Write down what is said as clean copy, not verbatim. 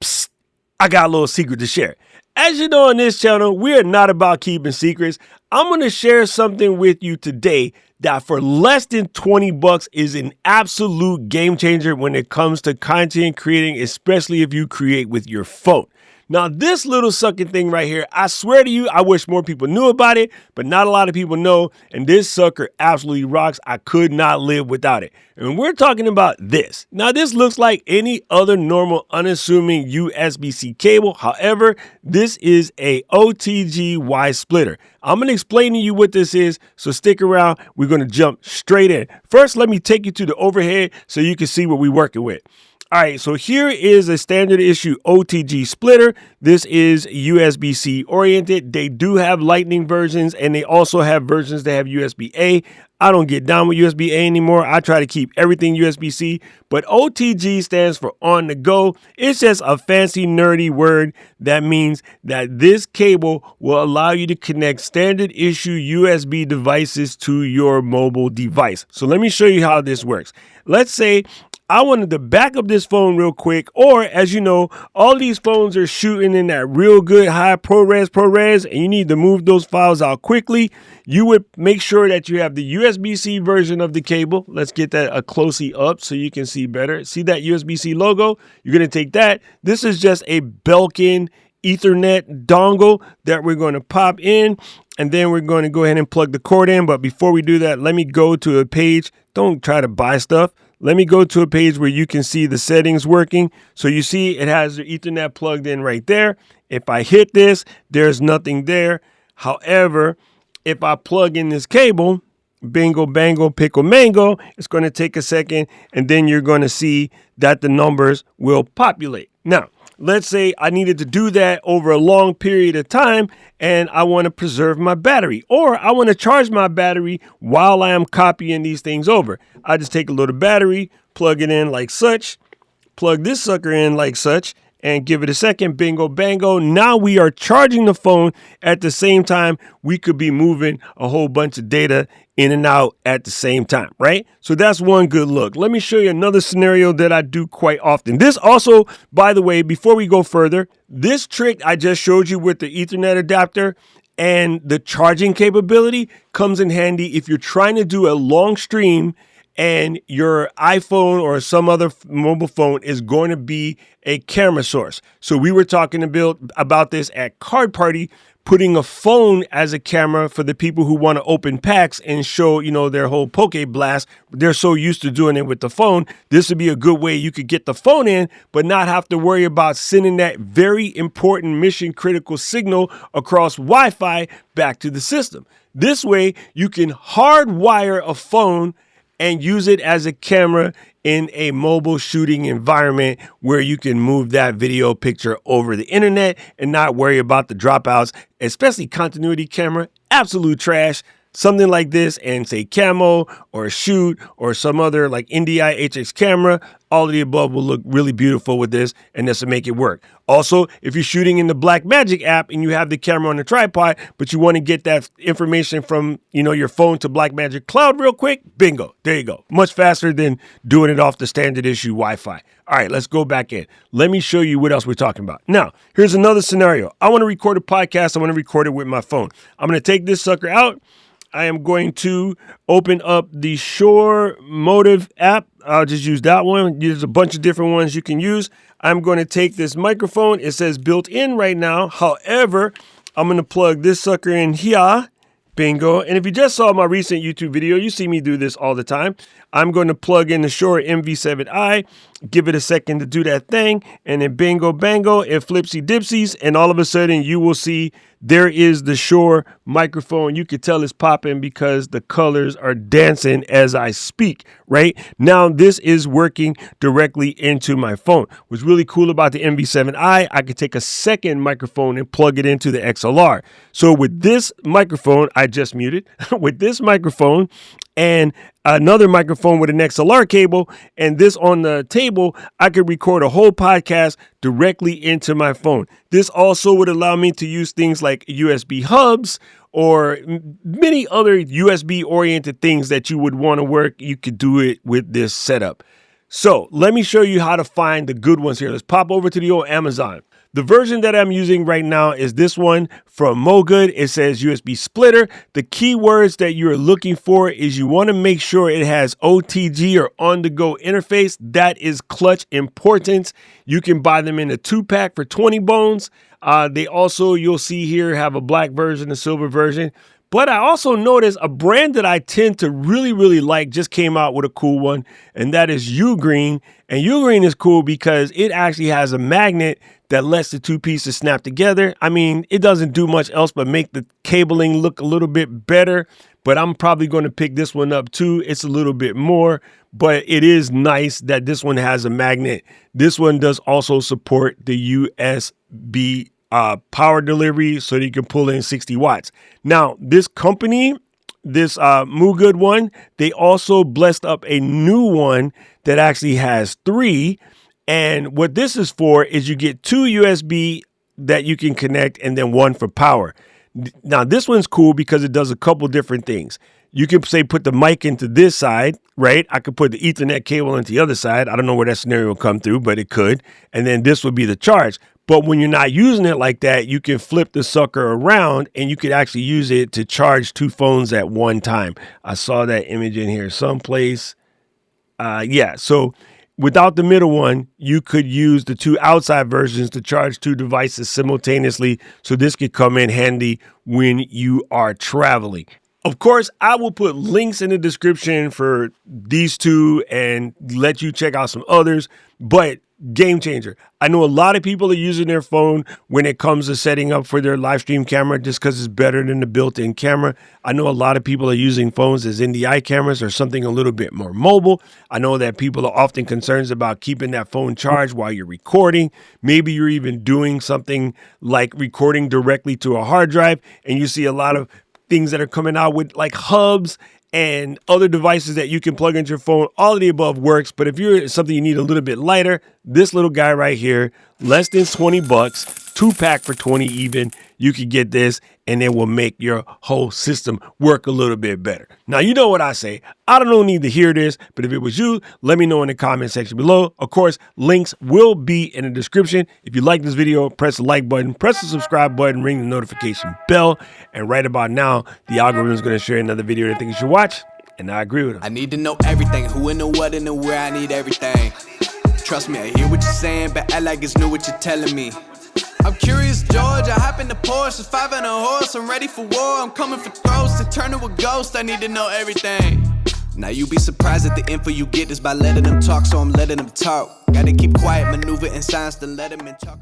Psst, I got a little secret to share. As you know on this channel, we are not about keeping secrets. I'm going to share something with you today that for less than 20 bucks is an absolute game changer when it comes to content creating, especially if you create with your phone. Now, this little sucking thing right here, I swear to you, I wish more people knew about it, but not a lot of people know, and this sucker absolutely rocks. I could not live without it. And we're talking about this. Now, this looks like any other normal, unassuming USB-C cable. However, this is a OTG Y-splitter. I'm going to explain to you what this is, so stick around. We're going to jump straight in. First, let me take you to the overhead so you can see what we're working with. All right, so here is a standard issue OTG splitter. This is USB-C oriented. They do have Lightning versions, and they also have versions that have USB-A. I don't get down with USB-A anymore. I try to keep everything USB-C, but OTG stands for on the go. It's just a fancy nerdy word that means that this cable will allow you to connect standard issue USB devices to your mobile device. So let me show you how this works. Let's say I wanted to back up this phone real quick, or as you know, all these phones are shooting in that real good high ProRes, and you need to move those files out quickly. You would make sure that you have the USB-C version of the cable. Let's get that a close-y up so you can see better. See that USB-C logo? You're going to take that. This is just a Belkin Ethernet dongle that we're going to pop in, and then we're going to go ahead and plug the cord in. But before we do that, let me go to a page. Don't try to buy stuff. Let me go to a page where you can see the settings working. So you see it has the Ethernet plugged in right there. If I hit this, there's nothing there. However, if I plug in this cable, bingo, bango, pickle, mango, it's going to take a second, and then you're going to see that the numbers will populate. Now, let's say I needed to do that over a long period of time, and I want to preserve my battery, or I want to charge my battery while I am copying these things over. I just take a little battery, plug it in like such, plug this sucker in like such, and give it a second, bingo, bango. Now we are charging the phone at the same time. We could be moving a whole bunch of data in and out at the same time, right? So that's one good look. Let me show you another scenario that I do quite often. This also, by the way, before we go further, this trick I just showed you with the Ethernet adapter and the charging capability comes in handy if you're trying to do a long stream and your iPhone or some other mobile phone is going to be a camera source. So we were talking about this at Card Party, putting a phone as a camera for the people who want to open packs and show, their whole Poke Blast. They're so used to doing it with the phone. This would be a good way you could get the phone in, but not have to worry about sending that very important mission critical signal across Wi-Fi back to the system. This way you can hardwire a phone and use it as a camera in a mobile shooting environment where you can move that video picture over the internet and not worry about the dropouts, especially continuity camera, absolute trash. Something like this and say camo or shoot or some other like NDI HX camera, all of the above will look really beautiful with this, and this will make it work. Also, if you're shooting in the Blackmagic app and you have the camera on the tripod, but you want to get that information from, your phone to Blackmagic Cloud real quick, bingo, there you go. Much faster than doing it off the standard issue Wi-Fi. All right, let's go back in. Let me show you what else we're talking about. Now, here's another scenario. I want to record a podcast. I want to record it with my phone. I'm going to take this sucker out. I am going to open up the Shure Motive app. I'll just use that one. There's a bunch of different ones you can use. I'm going to take this microphone. It says built in right now. However, I'm going to plug this sucker in here. Bingo. And if you just saw my recent YouTube video, you see me do this all the time. I'm going to plug in the Shure MV7i, give it a second to do that thing, and then bingo, bango, it flipsy dipsies, and all of a sudden you will see there is the Shure microphone. You could tell it's popping because the colors are dancing as I speak, right? Now this is working directly into my phone. What's really cool about the MV7i, I could take a second microphone and plug it into the XLR. So with this microphone, I just muted, with this microphone, and another microphone with an XLR cable, and this on the table, I could record a whole podcast directly into my phone. This also would allow me to use things like USB hubs or many other USB oriented things that you would want to work. You could do it with this setup. So let me show you how to find the good ones here. Let's pop over to the old Amazon. The version that I'm using right now is this one from MoGood. It says USB splitter. The keywords that you're looking for is you want to make sure it has OTG or on-the-go interface. That is clutch importance. You can buy them in a 2-pack for 20 bones. They also, you'll see here, have a black version, a silver version. But I also noticed a brand that I tend to really like just came out with a cool one, and that is Ugreen. And Ugreen is cool because it actually has a magnet that lets the two pieces snap together. I mean, it doesn't do much else but make the cabling look a little bit better, but I'm probably going to pick this one up too. It's a little bit more, but it is nice that this one has a magnet. This one does also support the USB power delivery, so that you can pull in 60 watts. Now, this company, this MoGood one, they also blessed up a new one that actually has 3. And what this is for is you get 2 USB that you can connect and then 1 for power. Now, this one's cool because it does a couple different things. You can say put the mic into this side, right? I could put the Ethernet cable into the other side. I don't know where that scenario will come through, but it could. And then this would be the charge. But when you're not using it like that, you can flip the sucker around and you could actually use it to charge 2 phones at one time. I saw that image in here someplace. Yeah, so without the middle one, you could use the 2 outside versions to charge 2 devices simultaneously. So this could come in handy when you are traveling. Of course, I will put links in the description for these 2 and let you check out some others, but game changer. I know a lot of people are using their phone when it comes to setting up for their live stream camera just because it's better than the built-in camera. I know a lot of people are using phones as NDI cameras or something a little bit more mobile. I know that people are often concerned about keeping that phone charged while you're recording. Maybe you're even doing something like recording directly to a hard drive, and you see a lot of things that are coming out with like hubs and other devices that you can plug into your phone. All of the above works, but if you're something you need a little bit lighter, this little guy right here, less than 20 bucks, 2-pack for 20 even, you can get this and it will make your whole system work a little bit better. Now, you know what I say. I don't need to hear this, but if it was you, let me know in the comment section below. Of course, links will be in the description. If you like this video, press the like button, press the subscribe button, ring the notification bell. And right about now, the algorithm is going to share another video that I think you should watch. And I agree with him. I need to know everything, who and the what and the where, I need everything. Trust me, I hear what you're saying, but act like it's new what you're telling me. I'm curious, George, I hop in the Porsche, it's 5 and a horse, I'm ready for war, I'm coming for throats, to turn to a ghost, I need to know everything. Now you be surprised at the info you get is by letting them talk, so I'm letting them talk. Gotta keep quiet, maneuver in silence, then let them in talk.